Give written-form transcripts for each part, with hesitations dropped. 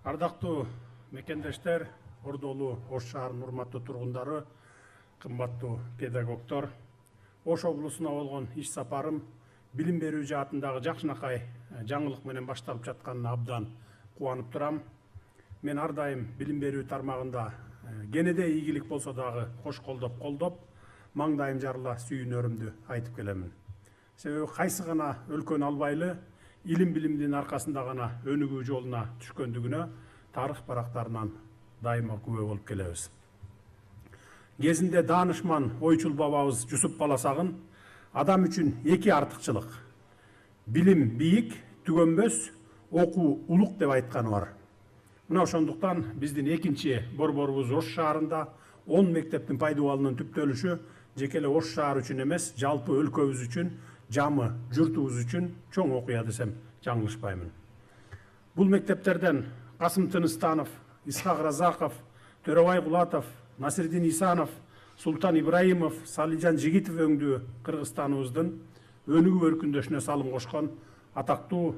Ардактуу мекендештер, Ордолу Ош шаарынын урматтуу тургундары, кымбаттуу педагогдор, Ош облусуна болгон иш сапарым билим берүү жаатындагы жакшынакай жаңылык менен башталып жатканына абдан кубанып турам. Мен ар дайым билим берүү тармагында кенеде ийгилик болсо дагы кош колдоп, маңдайым жарыла сүйүнөрүмдү айтып келемин. Себеби кайсы гана өлкөнү албайлы, илим билимдин аркасында гана өнүгүү жолуна түшкөндүгүнө тарых барактарынан дайыма күбө болуп келебиз. Кезинде даанышман ойчул бабабыз Жусуп Баласагын адам үчүн эки артыкчылык: билим бийик, түгөнбөс, окуу улук деп айтканы бар. Мына ошондуктан биздин экинчи борборубуз Ош шаарында 10 мектептин пайдубалынын түптөлүшү жеке эле Ош шаары үчүн эмес, жалпы өлкөбүз үчүн, жамы журтубуз үчүн чоң окуя десем жаңылышпаймын. Бул мектептерден Касым Тыныстанов, Исхак Разаков, Төрөбай Кулатов, Насирдин Исанов, Султан Ибраимов, Салижан Жигитов өңдүү Кыргызстаныбыздын өнүгүү өркүндөшүнө салым кошкон атактуу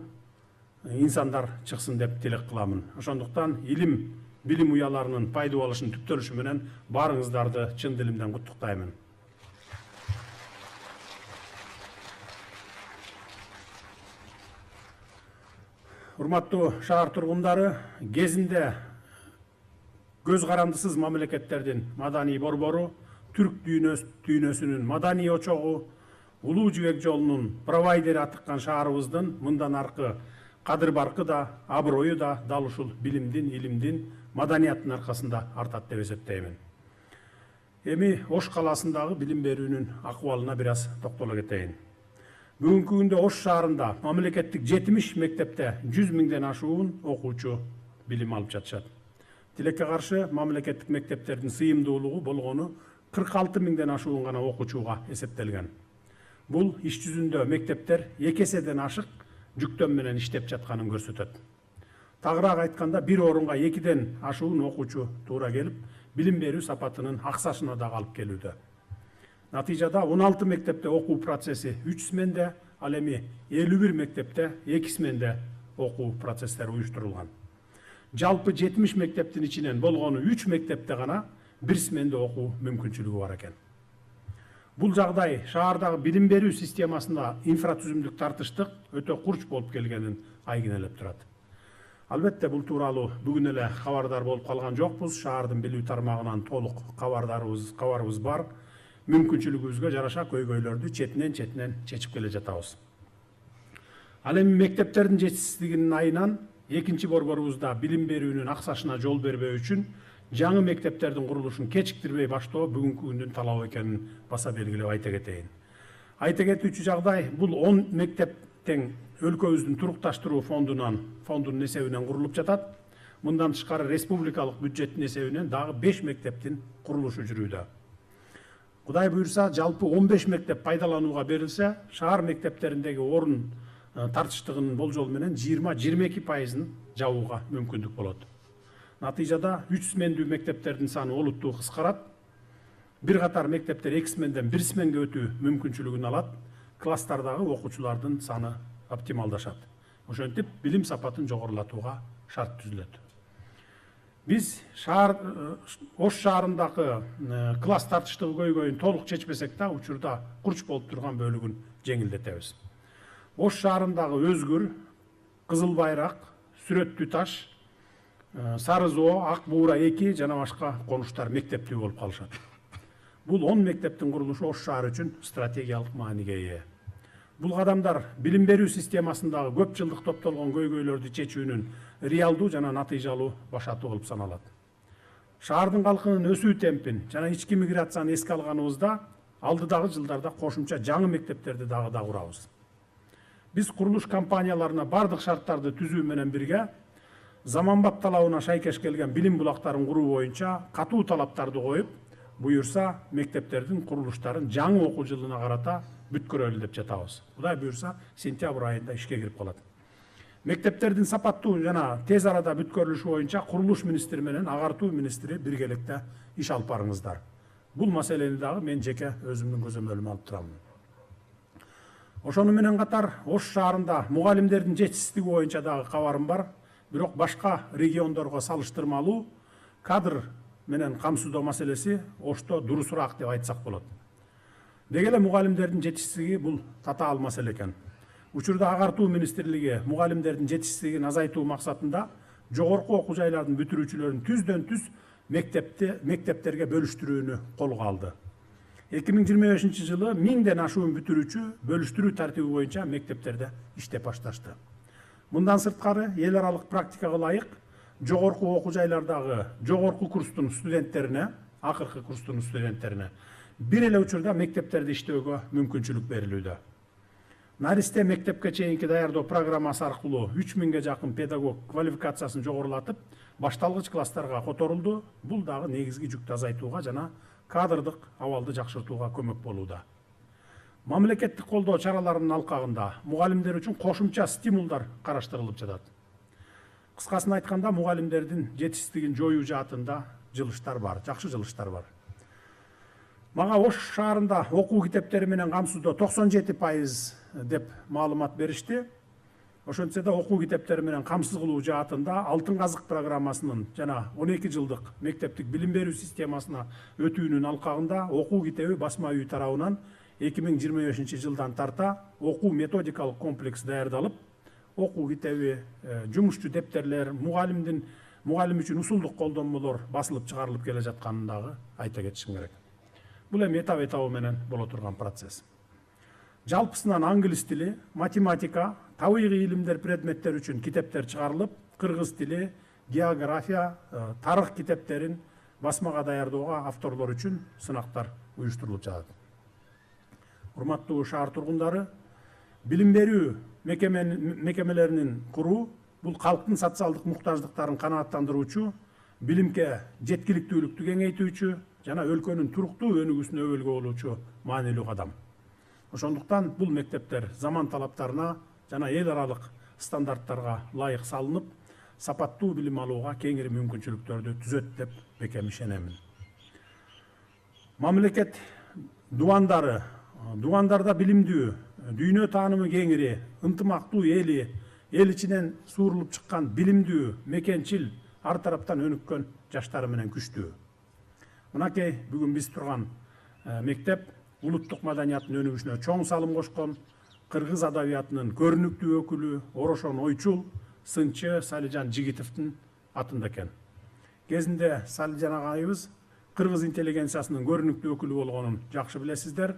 инсандар чыксын деп тилек кыламын. Ошондуктан илим билим уяларынын пайдубалышын түптөлүшү менен баарыңыздарды чын дилимден куттуктаймын. Урматтуу шаар тургундары, кезинде көз карандысыз мамлекеттердин маданий борбору, түрк дүйнөсүнүн маданий очогу, улуу жибек жолунун провайдери атыккан шаарыбыздын мындан аркы кадыр баркы да, аброю да дал ушул билимдин, илимдин, маданияттын аркасында артат деп эсептеймин. Эми Ош калаасындагы билим берүүнүн акыбалына бир аз токтоло кетейин. Бүгүнкү күндө Ош шаарында мамлекеттик 70 мектепте 100 миңден ашуун окуучу билим алып жатышат. Тилекке каршы мамлекеттик мектептердин сыйымдуулугу болгону 46 миңден ашуун гана окуучуга эсептелген. Бул иш жүзүндө мектептер 2 эседен ашык жүктөм менен иштеп жатканын көрсөтөт. Тагыраак айтканда, бир орунга 2ден ашуун окуучу туура келип, билим берүү сапатынын аксашына да алып келүүдө. Натыйжада 16 мектепте окуу процесси 3 сменде, ал эми 51 мектепте 2 сменде окуу процесстери уюштурулган. Жалпы 70 мектептин ичинен болгону 3 мектепте гана 1 сменде окуу мүмкүнчүлүгү бар экен. Бул жагдай шаардагы билим берүү системасында инфратүзүмдүк тартыштык өтө курч болуп келгенин айгинелеп турат. Албетте бул тууралуу бүгүн эле кабардар болуп калган жокпуз. Шаардын билүү тармагынан толук кабарыбыз бар. Мүмкүнчүлүгүбүзгө жараша көйгөйлөрдү четинен чечип келе жатабыз. Ал эми мектептердин жетишсиздигинин айынан экинчи борборубузда билим берүүнүн аксашына жол бербөө үчүн жаңы мектептердин курулушун кечиктирбей баштоо бүгүнкү күндүн талабы экенин баса белгилеп айта кетейин. Айта кетүүчү жагдай, бул 10 мектеп тең өлкөбүздүн турукташтыруу фондунун эсебинен курулуп жатат. Мындан тышкары республикалык бюджеттин эсебинен дагы 5 мектептин курулушу жүрүүдө. Кудай буйрса, жалпы 15 мектеп пайдаланууга берилсе, шаар мектептериндеги орун тартыштыгынын болжол менен 20-22% жабууга мүмкүндүк болот. Натыйжада 3 смендүү мектептердин саны олуттуу кыскарат. Бир катар мектептер 2 сменден 1 сменге өтүү мүмкүнчүлүгүн алат. Класстардагы окуучулардын саны оптималдашат. Ошентип билим сапатын жогорулатууга шарт түзүлөт. Биз Ош шаарындагы класс тартыштыгы көйгөйүн толук чечпесек да, учурда курч болуп турган бөлүгүн жеңилдетебиз. Ош шаарындагы Өзгүр, Кызыл Байрак, Сүрөттүү таш, Сары Зоо, Ак Буура 2 жана башка конуштар мектептүү болуп калышат. Бул 10 мектептин курулушу Ош шаары үчүн стратегиялык мааниге ээ. Бул кадамдар билим берүү системасындагы көп жылдык топтолгон көйгөйлөрдү чечүүнүн реалдуу жана натыйжалуу башаты болуп саналат. Шаардын калкынын өсүү темпин жана ички миграцияны эске алганыбызда, алдыдагы жылдарда кошумча жаңы мектептерди дагы курабыз. Биз курулуш компанияларына бардык шарттарды түзүү менен бирге заманбап талабына шайкеш келген билим булактарын куруу боюнча катуу талаптарды коюп, буюрса мектептердин курулуштарын жаңы окуу жылына карата бүткөрөлү деп жатабыз. Кудай буюрса, сентябрь айында ишке кирип калат. Мектептердин сапаттуу жана тез арада бүткөрүлүшү боюнча курулуш министри менен агартуу министри биргеликте иш алып барыңыздар. Бул маселени дагы мен жеке өзүмдүн көзөмөлүмө алып турамын. Ошону менен катар Ош шаарында мугалимдердин жетишсиздиги боюнча дагы кабарым бар. Бирок башка региондорго салыштырмалуу кадр менен камсыздоо маселеси Ошто дурусураак деп айтсак болот. Деги эле мугалимдердин жетишсиздиги бул татаал маселе экен. Учурда Агартуу министрлиги мугалимдердин жетишсиздигин азайтуу максатында жогорку окуу жайлардын бүтүрүүчүлөрүн түздөн түз мектептерге бөлүштүрүүнү колго алды. 2025 жылы 1000ден ашуун бүтүрүүчү бөлүштүрүү тартиби боюнча мектептерде иштеп башташты. Мындан сырткары эл аралык практикага ылайык жогорку окуу жайлардагы жогорку курстун студенттерине, акыркы курстун студенттерине бир эле учурда мектептерде иштөөгө мүмкүнчүлүк берилүүдө. Наристе мектепке чейинки даярдоо программасы аркылуу 3000ге жакын педагог квалификациясын жогорулатып, башталгыч класстарга которулду. Бул дагы негизги жүктү азайтууга жана кадрдык абалды жакшыртууга көмөк болууда. Мамлекеттик колдоо чараларынын алкагында мугалимдер үчүн кошумча стимулдар караштырылып жатат. Кыскасын айтканда, мугалимдердин жетишсиздигин жоюу жаатында жылыштар бар, жакшы жылыштар бар. Мага Ош шаарында окуу китептери менен камсыздоо 97% деп маалымат беришти. Ошентсе да окуу китептери менен камсыз кылуу жаатында Алтын казык программасынын жана 12 жылдык мектептик билим берүү системасына өтүүнүн алкагында окуу китеби басма үй тарабынан 2025 жылдан тарта окуу методикалык комплекс даярдалып, окуу китеби, жумушчу дептерлер, мугалим үчүн усулдук колдонмолор басылып чыгарылып келе жатканын дагы айта кетишим керек. Бул эми этап менен боло турган процесс. Жалпысынан англис тили, математика, табигый илимдер предметтери үчүн китептер чыгарылып, кыргыз тили, география, тарых китептерин басмага даярдоого авторлор үчүн сынактар уюштурулуп жатат. Урматтуу шаар тургундары, билим берүү мекемелеринин куруу бул калктын социалдык муктаждыктарын канааттандыруучу, билимге жеткиликтүүлүктү кеңейтүүчү жана өлкөнүн туруктуу өнүгүүсүнө өбөлгө болуучу маанилүү кадам. Ошондуктан бул мектептер заман талаптарына жана эл аралык стандарттарга ылайык салынып, сапаттуу билим алууга кеңири мүмкүнчүлүктөрдү түзөт деп бекем ишенемин. Мамлекет дубандарда билимдүү, дүйнө таанымы кеңири, ынтымактуу эл ичинен суурулуп чыккан билимдүү, мекенчил, ар тараптан өнүккөн жаштары менен күчтүү. Мынакей бүгүн биз турган мектеп улуттук маданияттын өнүгүшүнө чоң салым кошкон кыргыз адабиятынын көрүнүктүү өкүлү Орошон Ойчул, сынчы Салижан Жигитовдун атында экен. Кезинде Салижан агайыбыз кыргыз интеллигенциясынын көрүнүктүү өкүлү болгонун жакшы билесиздер.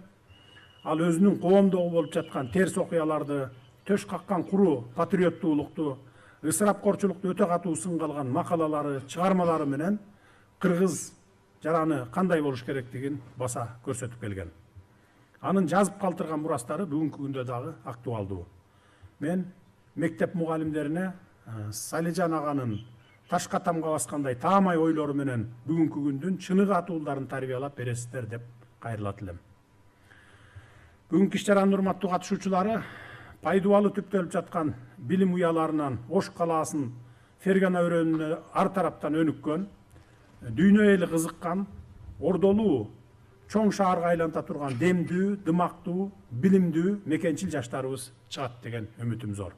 Ал өзүнүн коомдогу болуп жаткан терс окуяларды, төш каккан куру патриоттуулукту, ысырапкорчулукту өтө катуу сынга алган макалалары, чыгармалары менен кыргыз жараны кандай болуш керектигин баса көрсөтүп келген. Анын жазып калтырган мурастары бүгүнкү күндө дагы актуалдуу. Мен мектеп мугалимдерине Салижан аганын ташка тамга баскандай таамай ойлору менен бүгүнкү күндүн чыныгы атуулдарын тарбиялап бересиздер деп кайрылат элем. Бүгүнкү иш чаранын урматтуу катышуучулары, пайдубалы түптөлүп жаткан билим уяларынан Ош калаасын Фергана өрөөнүнө ар тараптан өнүккөн, дүйнө эли кызыккан, ордолуу, чоң шаарга айланта турган демдүү, дымактуу, билимдүү, мекенчил жаштарыбыз чыгат деген үмүтүм зор.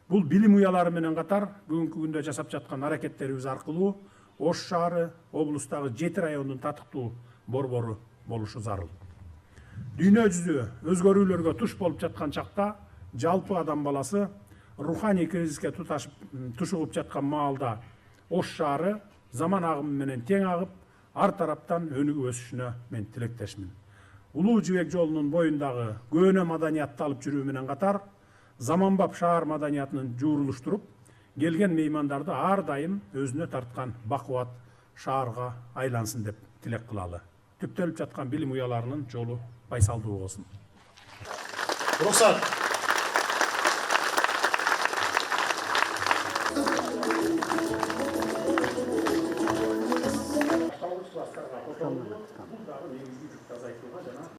Бул билим уялары менен катар бүгүнкү күндө жасап жаткан аракеттерибиз аркылуу Ош шаары облустагы 7 райондун татыктуу борбору болушу зарыл. Дүйнө жүзү өзгөрүүлөргө туш болуп жаткан чакта жалпы адам баласы руханий кризиске тушугуп жаткан маалда Ош шаары заман агымы менен тең агып, ар тараптан өнүгүп өсүшүнө мен тилектешмин. Улуу жибек жолунун боюндагы көөнө маданиятты алып жүрүү менен катар, заманбап шаар маданиятын жуурулуштуруп, келген меймандарды ар дайым өзүнө тарткан бакубат шаарга айлансын деп тилек кылалы. Түптөлүп жаткан билим уяларынын жолу байсалдуу болсун. Рухсат. Башталгыч класстарга которулуп, бул дагы негизги жүктү азайтууга жана